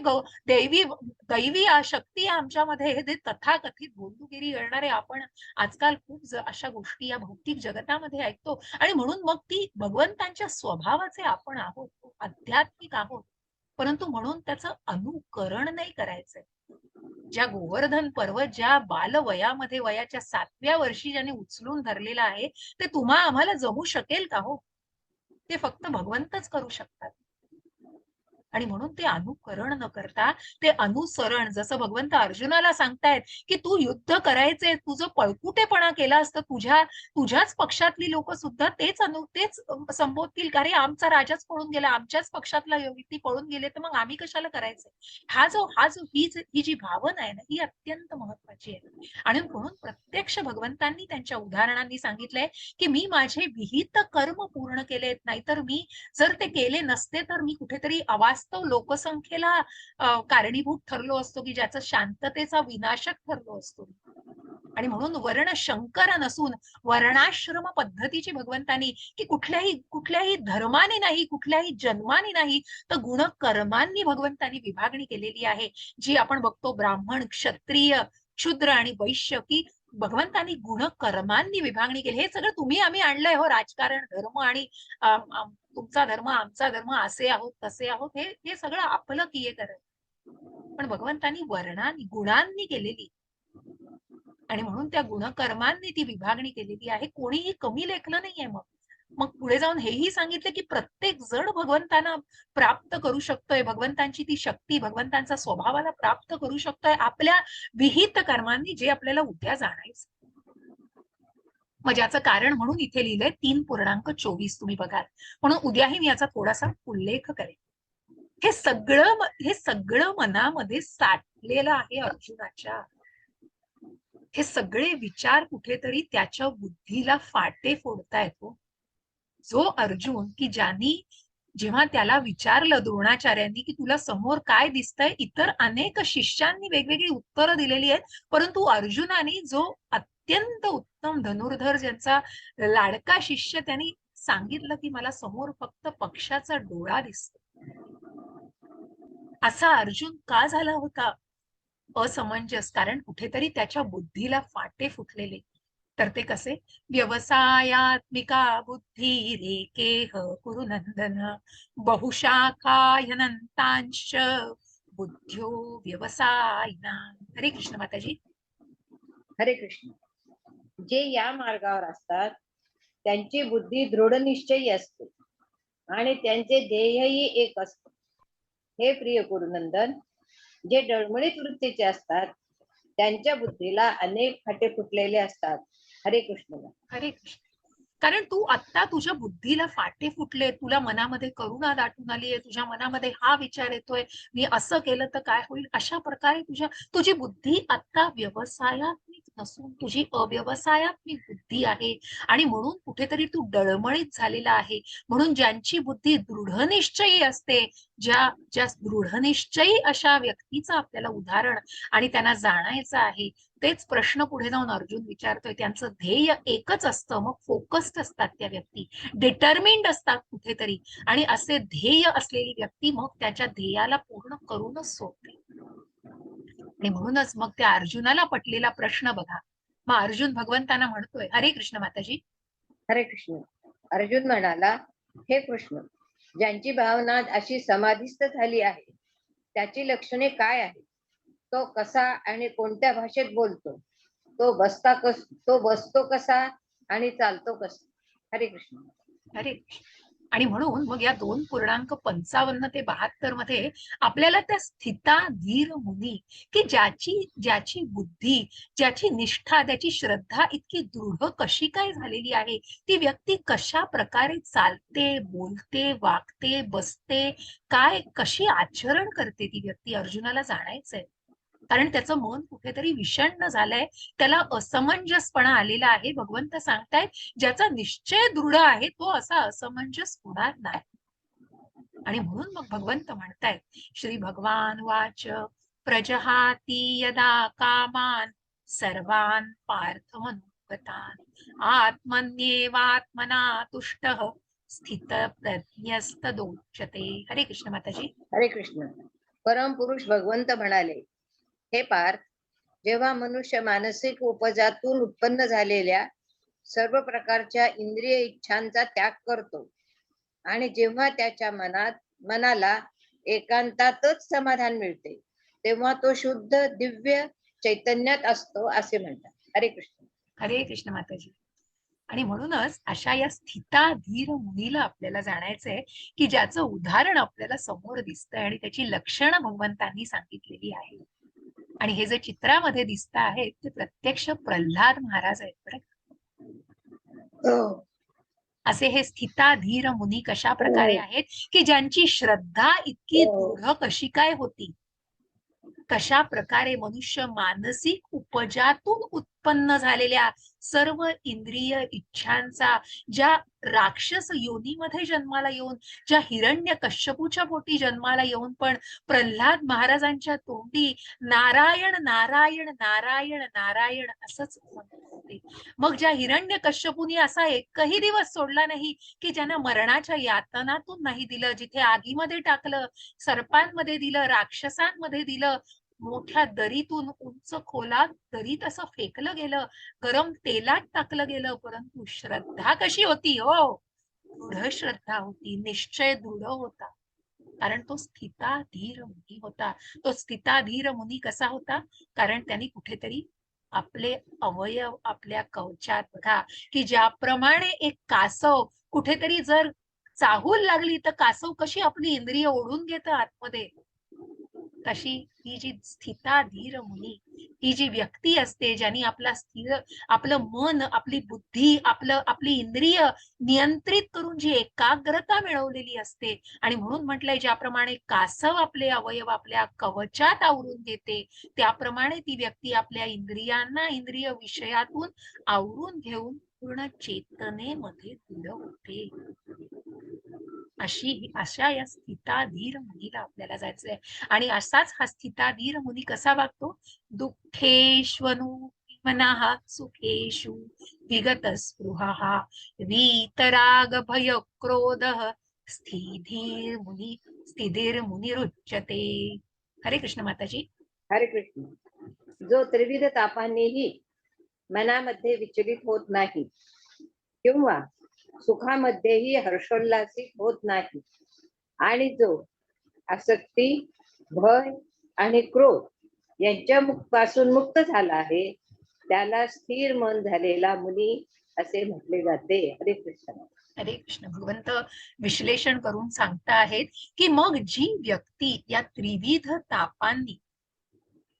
दैवी दैवी शक्ती आमच्यामध्ये हे तथाकथित बोलूगिरी करणारे आपण आजकाल खूप अशा गोष्टी या भौतिक जगतामध्ये ऐकतो आणि म्हणून मग ती भगवंतांच्या स्वभावाचे आपण आहोत, आध्यात्मिक आहोत, परंतु म्हणून त्याचं अनुकरण नाही करायचंय. ज्या गोवर्धन पर्वत ज्या बालवयामध्ये वयाच्या 7व्या वर्षी ज्याने उचलून धरलेला आहे, ते तुम्हा आम्हाला जमू शकेल का हो? ते फक्त भगवंतच करू शकतात. आणि म्हणून ते अनुकरण न करता ते अनुसरण, जसं भगवंत अर्जुनाला सांगतायत की तू युद्ध करायचे, तुझं पळकुटेपणा केला असतं, तुझ्याच पक्षातली लोक सुद्धा तेच संबोधतील, का रे आमचा राजाच पळून गेला, आमच्याच पक्षातला व्यक्ती पळून गेले, तर मग आम्ही कशाला करायचं. ही जी भावना आहे ना, ही अत्यंत महत्वाची आहे. आणि म्हणून प्रत्यक्ष भगवंतांनी त्यांच्या उदाहरणांनी सांगितलंय की मी माझे विहित कर्म पूर्ण केलेत, नाहीतर मी जर ते केले नसते तर मी कुठेतरी अवास्तव लोकसंख्येला कारणीभूत ठरलो असतो, की ज्याचा शांततेचा विनाशक ठरलो असतो. आणि म्हणून वर्ण शंकर नसून वर्णाश्रम पद्धतीची भगवंतांनी की कुठल्याही धर्माने नाही, कुठल्याही जन्माने नाही, तर गुणकर्मांनी भगवंतांनी विभागणी केलेली आहे, जी आपण बघतो ब्राह्मण, क्षत्रिय, शूद्र आणि वैश्य, की भगवंतांनी गुणकर्मांनी विभागणी केली. हे सगळं तुम्ही आम्ही आणलंय हो, राजकारण, धर्म आणि तुमचा धर्म आमचा धर्म, असे आहोत तसे आहोत, हे सगळं आपलं कियेकर. पण भगवंतांनी वर्णांनी गुणांनी केलेली आणि म्हणून त्या गुणकर्मांनी ती विभागणी केलेली आहे. कोणीही कमी लेखलं नाहीये. मग मग पुढे जाऊन हेही सांगितलं की प्रत्येक जण भगवंतांना प्राप्त करू शकतोय, भगवंतांची ती शक्ती, भगवंतांचा स्वभावाला प्राप्त करू शकतोय आपल्या विहित कर्मांनी, जे आपल्याला उद्या जाणायचं. मग ज्याचं कारण म्हणून इथे लिहिलंय 3.24 तुम्ही बघाल. म्हणून उद्याही मी याचा थोडासा उल्लेख करेन. हे सगळं मनामध्ये साठलेलं आहे अर्जुनाच्या. हे सगळे विचार कुठेतरी त्याच्या बुद्धीला फाटे फोडतायत हो. जो अर्जुन की जेव्हा त्याला विचारलं द्रोणाचार्यांनी की तुला समोर काय दिसतंय, इतर अनेक शिष्यांनी वेगवेगळी उत्तरं दिलेली आहेत, परंतु अर्जुनाने जो अत्यंत उत्तम धनुर्धर, ज्यांचा लाडका शिष्य, त्यांनी सांगितलं की मला समोर फक्त पक्षाचा डोळा दिसतो. असा अर्जुन का झाला होता असमंजस? कारण कुठेतरी त्याच्या बुद्धीला फाटे फुटलेले. तर ते कसे? व्यवसायात्मिका बुद्धी रेकेह कुरुनंदन बहुशाखायनंतांश बुद्ध्यो व्यवसायिना. हरे कृष्ण माताजी. हरे कृष्ण. जे या मार्गावर असतात त्यांची बुद्धी दृढ निश्चयी असते आणि त्यांचे ध्येयही एक असते. हे प्रिय कुरुनंदन, जे डळमळीत वृत्तीचे असतात त्यांच्या बुद्धीला अनेक फाटे फुटलेले असतात. हरे कृष्ण. हरे कृष्ण. कारण तू आत्ता तुझ्या बुद्धीला फाटे फुटले, तुला मनामध्ये करुणा दाटून आलीये, तुझ्या मनामध्ये हा विचार येतोय, मी असं केलं तर काय होईल, अशा प्रकारे तुझी बुद्धी आत्ता व्यवसायात्मिक नसून तुझी अव्यवसायात्मिक बुद्धी आहे. आणि म्हणून कुठेतरी तू डळमळीत झालेला आहे. म्हणून ज्यांची बुद्धी दृढनिश्चयी असते, ज्या ज्या दृढनिश्चयी अशा व्यक्तीचं आपल्याला उदाहरण आणि त्यांना जाणायचं आहे, तेच प्रश्न पुढे जाऊन अर्जुन विचारतोय. त्यांचं ध्येय एकच असतं, मग फोकस्ड असतात त्या व्यक्ती, डिटर्मिंड असतात कुठेतरी, आणि असे ध्येय असलेली व्यक्ती मग त्याच्या ध्येयाला पूर्ण करूनच सोडते. आणि म्हणूनच मग त्या अर्जुनाला पटलेला प्रश्न बघा. मग अर्जुन भगवंतांना म्हणतोय, हरे कृष्ण माताजी. हरे कृष्ण. अर्जुन म्हणाला, हे कृष्ण, ज्यांची भावना अशी समाधिस्थ झाली आहे त्याची लक्षणे काय आहेत? तो कसा आणि कोणत्या भाषेत बोलतो? तो बसतो कसा आणि चालतो कसा? हरे कृष्ण. हरे कृष्ण. आणि म्हणून मग या 2.55 ते 72 मध्ये आपल्याला त्या स्थिता धीर मुनी, की ज्याची बुद्धी, ज्याची निष्ठा, ज्याची श्रद्धा इतकी दृढ कशी काय झालेली आहे, ती व्यक्ती कशा प्रकारे चालते, बोलते, वागते, बसते, काय कशी आचरण करते ती व्यक्ती, अर्जुनाला जाणायचंय. कारण त्याचं मन कुठेतरी विषण्ण झालंय, त्याला असमंजसपणा आलेला आहे. भगवंत सांगतायत, ज्याचा निश्चय दृढ आहे तो असा असमंजस होणार नाही. आणि म्हणून मग भगवंत म्हणतायत, श्री भगवान वाच प्रजहाती यदा कामान सर्वान पार्थ मनोगतान आत्मन्येवात्मना तुष्टः स्थित प्रज्ञस्तदोच्यते. हरे कृष्ण माताजी. हरे कृष्ण. परम पुरुष भगवंत म्हणाले, हे पार्थ, जेव्हा मनुष्य मानसिक उपजातून उत्पन्न झालेल्या सर्व प्रकारच्या इंद्रिय इच्छांचा त्याग करतो आणि जेव्हा त्याच्या मनाला एकांतातच समाधान मिळते, तेव्हा तो शुद्ध दिव्य चैतन्यात असतो असे म्हणतात. हरे कृष्ण. हरे कृष्ण माताजी. आणि म्हणूनच अशा या स्थिता धीर मुनीला आपल्याला जाणायचंय, की ज्याचं उदाहरण आपल्याला समोर दिसतंय आणि त्याची लक्षणं भगवंतांनी सांगितलेली आहे. आणि हे जे चित्रामध्ये दिसत आहेत ते प्रत्यक्ष प्रल्हाद महाराज आहेत बरं. असे हे स्थिता धीर मुनी कशा प्रकारे आहेत, की ज्यांची श्रद्धा इतकी दृढ कशी काय होती, कशा प्रकारे मनुष्य मानसिक उपजातून उत्पन्न झालेल्या सर्व इंद्रिय इच्छांचा, ज्या राक्षस योनीमध्ये जन्माला येऊन, ज्या हिरण्य कश्यपूच्या पोटी जन्माला येऊन पण प्रल्हाद महाराजांच्या तोंडी नारायण नारायण नारायण नारायण असंच म्हणत होते. मग ज्या हिरण्य कश्यपूनी असा एकही दिवस सोडला नाही की ज्यांना मरणाच्या यातनातून नाही दिलं, जिथे आगीमध्ये टाकलं, सर्पांमध्ये दिलं, राक्षसांमध्ये दिलं, मोठ्या दरीतून उंच खोलात दरीत असं फेकलं गेलं, गरम तेलात टाकलं गेलं, परंतु श्रद्धा कशी होती हो? दृढ श्रद्धा होती, निश्चय दृढ होता. कारण तो स्थिताधीर मुनी होता. तो स्थिताधीर मुनी कसा होता? कारण त्यांनी कुठेतरी आपले अवयव आपल्या कवचात, बघा की ज्याप्रमाणे एक कासव कुठेतरी जर चाहूल लागली तर कासव कशी आपली इंद्रिय ओढून घेतं आतमध्ये, तशी ही जी स्थिताधीर मुनी, ही जी व्यक्ती असते ज्यांनी आपलं मन, आपली बुद्धी, आपली इंद्रिय नियंत्रित करून जी एकाग्रता मिळवलेली असते, आणि म्हणून म्हटलंय ज्याप्रमाणे कासव आपले अवयव आपल्या कवचात आवरून घेते, त्याप्रमाणे ती व्यक्ती आपल्या इंद्रियांना इंद्रिय विषयातून आवरून घेऊन पूर्ण चेतनेमध्ये दृढ होते. अशा या स्थिताधीर मुनीला आपल्याला जायचंय. आणि असाच हा स्थिताधीर मुनी कसा वागतो? दुःखेष्वनु मनाः सुखेषु विगत स्पृहः वीतराग भय क्रोधः स्थिधीर मुनिरुच्यते. हरे कृष्ण माताजी. हरे कृष्ण. जो त्रिविध तापांनीही मनामध्ये विचलित होत नाही किंवा सुखामध्येही हर्षोल्लासित होत नाही आणि जो आसक्ती, भय आणि क्रोध यांच्या पासून मुक्त झाला आहे, त्याला स्थिर मन झालेला मुनी असे म्हटले जाते. हरे कृष्ण. हरे कृष्ण. भगवंत विश्लेषण करून सांगता आहेत की मग जी व्यक्ती या त्रिविध तापांनी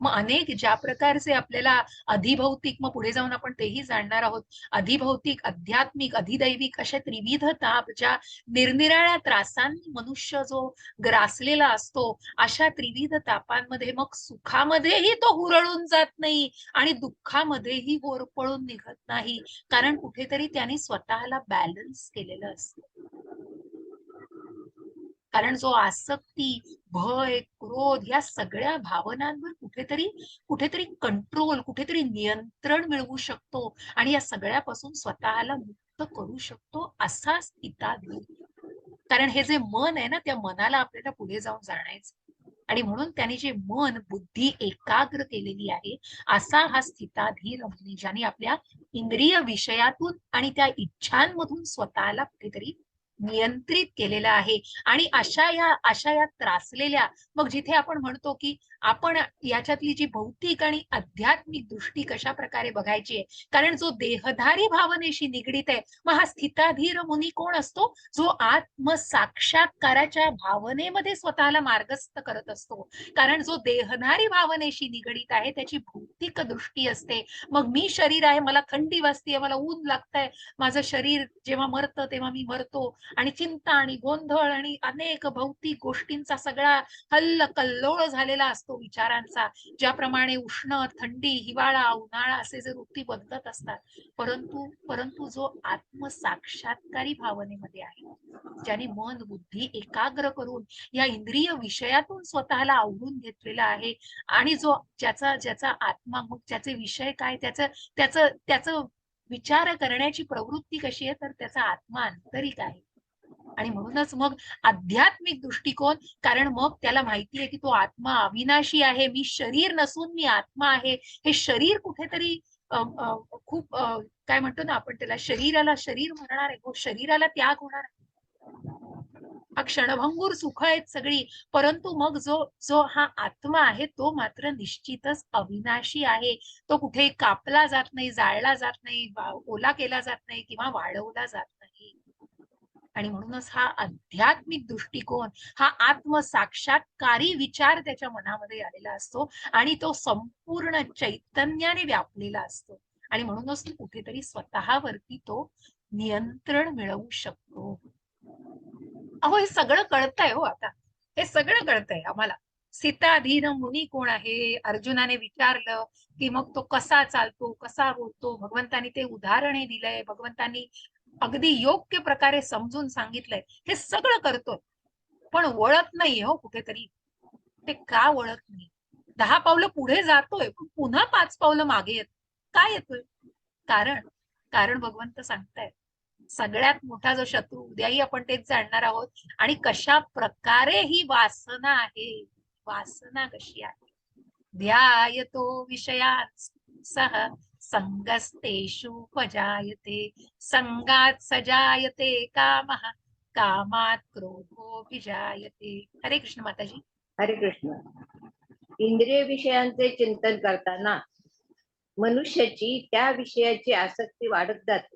मग अनेक ज्या प्रकारचे आपल्याला अधिभौतिक, मग पुढे जाऊन आपण तेही जाणणार आहोत, अधिभौतिक, आध्यात्मिक, अधिदैविक अशा त्रिविध ताप ज्या निरनिराळ्या त्रासांनी मनुष्य जो ग्रासलेला असतो, अशा त्रिविध तापांमध्ये मग सुखामध्येही तो हुरळून जात नाही आणि दुःखामध्येही होरपळून निघत नाही, कारण कुठेतरी त्याने स्वतःला बॅलन्स केलेलं असतं. कारण जो आसक्ती, भय, क्रोध या सगळ्या भावनांवर कुठेतरी कुठेतरी कंट्रोल, कुठेतरी नियंत्रण मिळवू शकतो आणि या सगळ्यापासून स्वतःला मुक्त करू शकतो, असा स्थिताधीर. कारण हे जे मन आहे ना, त्या मनाला आपल्याला पुढे जाऊन जाणायचं आणि म्हणून त्याने जे मन, बुद्धी एकाग्र केलेली आहे, असा हा स्थिताधीर मुनी, ज्याने आपल्या इंद्रिय विषयातून आणि त्या इच्छांमधून स्वतःला कुठेतरी नियंत्रित केलेला आहे. आणि अशा या त्रासलेल्या, मग जिथे आपण म्हणतो की आपण याच्यातली जी भौतिक आणि आध्यात्मिक दृष्टी कशा प्रकारे बघायची आहे, कारण जो देहधारी भावनेशी निगडीत आहे, मग हा स्थिताधीर मुनी कोण असतो? जो आत्मसाक्षात्काराच्या भावनेमध्ये स्वतःला मार्गस्थ करत असतो. कारण जो देहधारी भावनेशी निगडीत आहे त्याची भौतिक दृष्टी असते. मग मी शरीर आहे, मला थंडी वाजते, मला ऊन लागतंय, माझं शरीर जेव्हा मरतं तेव्हा मी मरतो, आणि चिंता आणि गोंधळ आणि अनेक भौतिक गोष्टींचा सगळा हल्लकल्लोळ झालेला असतो विचारांचा. ज्याप्रमाणे उष्ण, थंडी, हिवाळा, उन्हाळा असे जे ऋतू बदलत असतात, परंतु परंतु जो आत्मसाक्षात्कारी भावनेमध्ये आहे, ज्याने मन बुद्धी एकाग्र करून या इंद्रिय विषयातून स्वतःला आवरून घेतलेला आहे, आणि जो ज्याचा आत्मा, मग ज्याचे विषय काय, त्याचं त्याचं त्याचं विचार करण्याची प्रवृत्ती कशी आहे, तर त्याचा आत्मा आंतरिक आहे. आणि म्हणूनच मग आध्यात्मिक दृष्टिकोन, कारण मग त्याला माहिती आहे की तो आत्मा अविनाशी आहे, मी शरीर नसून मी आत्मा आहे. हे शरीर कुठेतरी खूप काय म्हणतो ना आपण त्याला, शरीराला शरीर म्हणणार आहे, शरीराला त्याग होणार आहे, हा क्षणभंगूर सुख आहेत सगळी, परंतु मग जो जो हा आत्मा आहे तो मात्र निश्चितच अविनाशी आहे. तो कुठे कापला जात नाही, जाळला जात नाही, ओला केला जात नाही किंवा वाढवला जात नाही. आणि म्हणूनच हा आध्यात्मिक दृष्टिकोन, हा आत्मसाक्षात्कारी विचार त्याच्या मनामध्ये आलेला असतो आणि तो संपूर्ण चैतन्याने व्यापलेला असतो, आणि म्हणूनच तो कुठेतरी स्वतःवरती तो नियंत्रण मिळवू शकतो. अहो, हे सगळं कळतंय हो आता, हे सगळं कळतंय आम्हाला. सीताधीन मुनी कोण आहे, अर्जुनाने विचारलं की मग तो कसा चालतो, कसा बोलतो, भगवंतानी ते उदाहरणे दिलंय, भगवंतांनी अगदी योग्य प्रकारे समजून सांगितलंय, हे सगळं करतोय, पण वळत नाही हो कुठेतरी. ते का वळत नाही? 10 पावलं पुढे जातोय, पण पुन्हा 5 पावलं मागे येत. का येतोय? कारण कारण भगवंत सांगतायत, सगळ्यात मोठा जो शत्रू, उद्याही आपण तेच जाणणार आहोत, आणि कशा प्रकारे ही वासना आहे, वासना कशी आहे. ध्यायतो विषयान् संगस्तेषुपजायते, संगात सजायते कामः, कामात क्रोधोऽभिजायते. हरे कृष्ण माताजी. हरे कृष्ण. इंद्रिय विषयांचे चिंतन करताना मनुष्याची त्या विषयाची आसक्ती वाढत जाते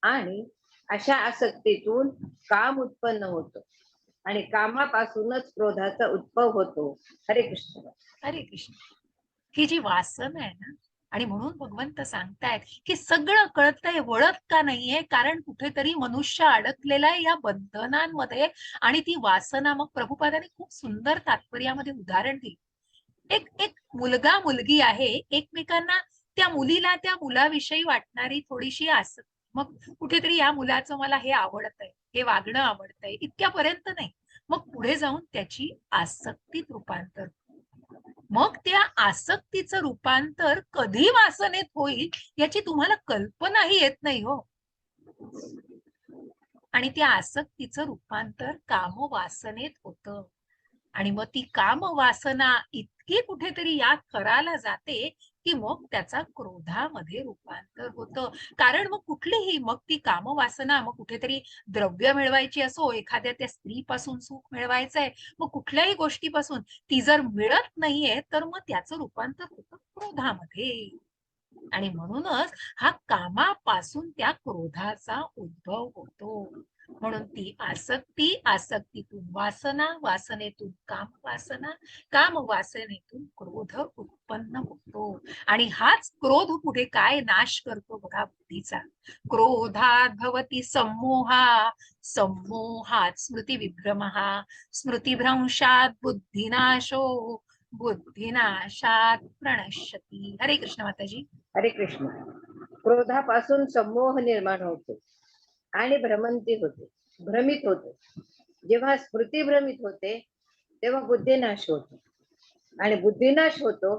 आणि अशा आसक्तीतून काम उत्पन्न होतं आणि कामापासूनच क्रोधाचा उद्भव होतो. हरे कृष्ण. हरे कृष्ण. ही जी वासना आहे ना, आणि म्हणून भगवंत सांगतायत की सगळं कळतंय, वळत का नाहीये, कारण कुठेतरी मनुष्य अडकलेला आहे या बंधनांमध्ये, आणि ती वासना, मग प्रभुपादाने खूप सुंदर तात्पर्यामध्ये उदाहरण दिलं. एक एक मुलगा मुलगी आहे, एकमेकांना, त्या मुलीला त्या मुलाविषयी वाटणारी थोडीशी आसक्ती, मग कुठेतरी या मुलाचं मला हे आवडतंय, हे वागणं आवडतंय, इतक्यापर्यंत नाही, मग पुढे जाऊन त्याची आसक्तीत रूपांतर, मग त्या आसक्तीचं रूपांतर कधी वासनेत होईल याची तुम्हाला कल्पनाही येत नाही हो. आणि त्या आसक्तीचं रूपांतर कामवासनेत होतं, आणि मग ती कामवासना इतकी कुठेतरी या थराला जाते की मग त्याचा क्रोधामध्ये रूपांतर होतं. कारण मग कुठलीही, मग ती कामवासना, मग कुठेतरी द्रव्य मिळवायची असो, एखाद्या त्या स्त्रीपासून सुख मिळवायचंय, मग कुठल्याही गोष्टीपासून ती जर मिळत नाहीये, तर मग त्याचं रूपांतर होतं क्रोधामध्ये, आणि म्हणूनच हा कामापासून त्या क्रोधाचा उद्भव होतो. म्हणून ती आसक्ती, आसक्तीतून वासना, वासनेतून काम वासना, काम वासनेतून क्रोध उत्पन्न होतो. आणि हाच क्रोध पुढे काय नाश करतो बघा बुद्धीचा. क्रोधात भवती सम्मोहा, सम्मोहात स्मृतिविभ्रमः, स्मृतिभ्रंशात बुद्धिनाशो, बुद्धिनाशात प्रणश्यती. हरे कृष्ण माताजी. हरे कृष्ण. क्रोधापासून संमोह निर्माण होतो आणि भ्रमंती होते, भ्रमित होते. जेव्हा स्मृती भ्रमित होते तेव्हा बुद्धिनाश होतो आणि बुद्धिनाश होतो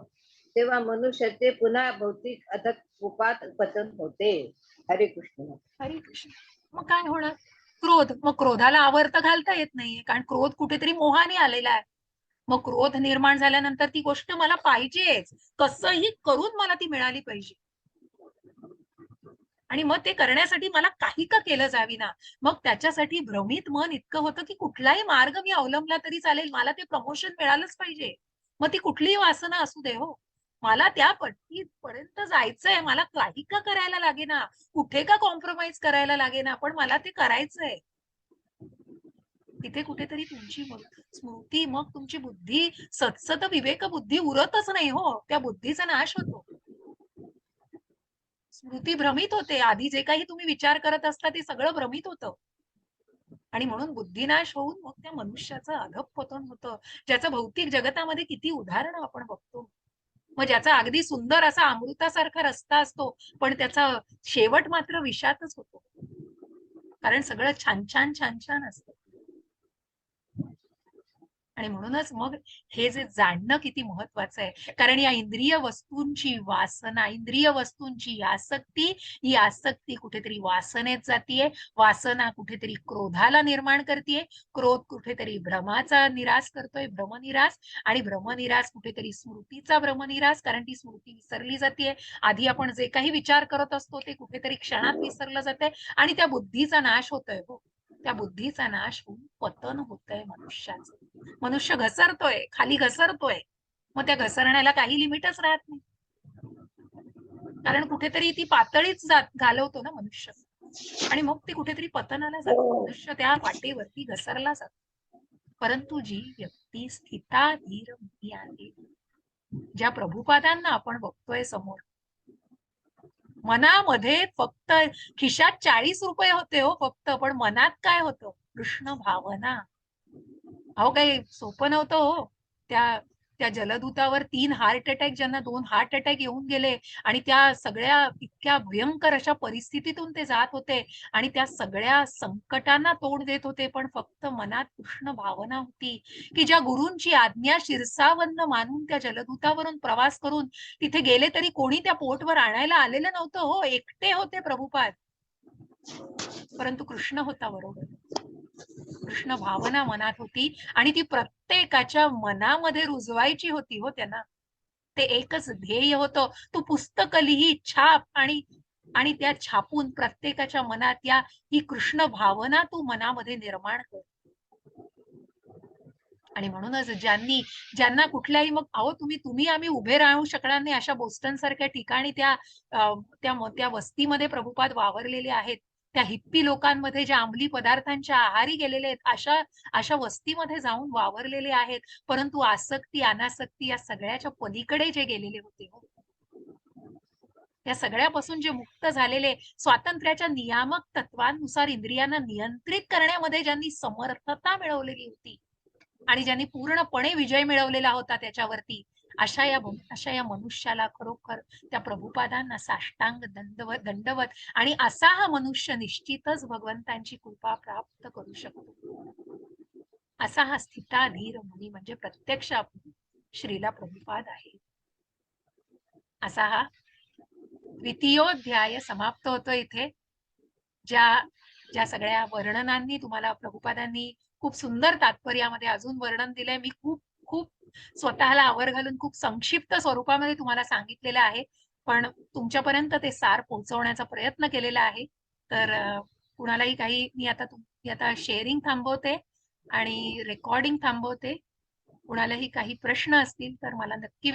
तेव्हा मनुष्याचे पुन्हा भौतिक अधःपात पतन होते. हरे कृष्ण. हरे कृष्ण. मग काय होणार? क्रोध. मग क्रोधाला आवर्त घालता येत नाहीये, कारण क्रोध कुठेतरी मोहाने आलेला आहे. मग क्रोध निर्माण झाल्यानंतर ती गोष्ट मला पाहिजेच, कसंही करून मला ती मिळाली पाहिजे. आणि मग ते करण्यासाठी मला काही का केलं जावी ना. मग त्याच्यासाठी भ्रमित मन इतकं होतं की कुठलाही मार्ग मी अवलंबला तरी चालेल, मला ते प्रमोशन मिळालंच पाहिजे. मग ती कुठलीही वासना असू दे हो, मला त्या पट्टीपर्यंत जायचंय, मला काही का करायला लागेना, कुठे का कॉम्प्रोमाइज करायला लागेना, पण मला ते करायचंय. तिथे कुठेतरी तुमची स्मृती, मग तुमची बुद्धी, सत्सत विवेक बुद्धी उरतच नाही हो, त्या बुद्धीचा नाश होतो. स्मृती भ्रमित होते. आधी जे काही तुम्ही विचार करत असता ते सगळं भ्रमित होतं. आणि म्हणून बुद्धिनाश होऊन मग त्या मनुष्याचं अधःपतन होतं, ज्याचं भौतिक जगतामध्ये किती उदाहरणं आपण बघतो. मग ज्याचा अगदी सुंदर असा अमृतासारखा रस्ता असतो, पण त्याचा शेवट मात्र विषातच होतो. कारण सगळं छान छान छान छान असतं. आणि म्हणूनच मग हे जे जाणणं किती महत्वाचं आहे, कारण या इंद्रिय वस्तूंची वासना, इंद्रिय वस्तूंची आसक्ती, ही आसक्ती कुठेतरी वासनेत जातीये, वासना कुठेतरी क्रोधाला निर्माण करतीये, क्रोध कुठेतरी भ्रमाचा निराश करतोय, भ्रमनिराश, आणि भ्रमनिराश कुठेतरी स्मृतीचा भ्रमनिराश, कारण ती स्मृती विसरली जातीये. आधी आपण जे काही विचार करत असतो ते कुठेतरी क्षणात विसरलं जाते आणि त्या बुद्धीचा नाश होतोय हो. त्या बुद्धीचा नाश होऊन पतन होतंय मनुष्याचं. मनुष्य घसरतोय, खाली घसरतोय. मग त्या घसरण्याला काही लिमिटच राहत नाही, कारण कुठेतरी ती पातळीच घालवतो ना मनुष्य, आणि मग ती कुठेतरी पतनाला जातो. मनुष्य त्या वाटेवरती घसरला जातो. परंतु जी व्यक्ती स्थिताधीर मुनी आहे, ज्या प्रभुपादांना आपण बघतोय समोर, मनामध्ये फक्त खिशात 40 रुपये होते हो फक्त, पण मनात काय होतं? कृष्ण भावना. अहो काही सोपं नव्हतं हो. त्या त्या जलदूतावर 3 हार्ट अटॅक, ज्यांना 2 हार्ट अटॅक येऊन गेले, आणि त्या सगळ्या इतक्या भयंकर अशा परिस्थितीतून ते जात होते आणि त्या सगळ्या संकटांना तोंड देत होते, पण फक्त मनात कृष्ण भावना होती, की ज्या गुरूंची आज्ञा शिरसावन्न मानून त्या जलदूतावरून प्रवास करून तिथे गेले, तरी कोणी त्या पोटवर आणायला आलेलं नव्हतं हो, एकटे होते प्रभुपाद. परंतु कृष्ण होता बरोबर. कृष्ण भावना मनात होती आणि ती प्रत्येकाच्या मनामध्ये रुजवायची होती हो त्यांना. ते एकच ध्येय होतं, तू पुस्तक लिही, छाप, आणि आणि त्या छापून प्रत्येकाच्या मनात ही कृष्ण भावना तू मनामध्ये निर्माण कर. आणि म्हणूनच ज्यांना कुठल्याही, मग अहो तुम्ही आम्ही उभे राहू शकणार नाही अशा बोस्टन सारख्या ठिकाणी त्या वस्तीमध्ये प्रभुपाद वावरलेले आहेत. त्या हिप्पी लोकांमध्ये ज्या अंमली पदार्थांच्या आहारी गेलेले आहेत, अशा वस्तीमध्ये जाऊन वावरलेले आहेत. परंतु आसक्ती, अनासक्ती या सगळ्याच्या पलीकडे जे गेलेले होते हो, या सगळ्यापासून जे मुक्त झालेले, स्वातंत्र्याच्या नियामक तत्वांनुसार इंद्रियांना नियंत्रित करण्यामध्ये ज्यांनी समर्थता मिळवलेली होती आणि ज्यांनी पूर्णपणे विजय मिळवलेला होता त्याच्यावरती, अशा या मनुष्याला खरोखर त्या प्रभुपादांना साष्टांग दंडवत, आणि असा हा मनुष्य निश्चितच भगवंतांची कृपा प्राप्त करू शकतो. असा हा स्थिताधीर मुनी म्हणजे प्रत्यक्ष श्रीला प्रभुपाद आहे. असा हा द्वितीयोध्याय समाप्त होतो इथे. ज्या सगळ्या वर्णनांनी तुम्हाला प्रभुपादांनी खूप सुंदर तात्पर्यामध्ये अजून वर्णन दिलंय. मी खूप खूप स्वतःला आवर घालून खूप संक्षिप्त स्वरूपामध्ये तुम्हाला सांगितलेलं आहे, पण तुमच्यापर्यंत ते सार पोहोचवण्याचा प्रयत्न केलेला आहे. तर कुणालाही काही, मी आता शेअरिंग थांबवते आणि रेकॉर्डिंग थांबवते. कुणालाही काही प्रश्न असतील तर मला नक्की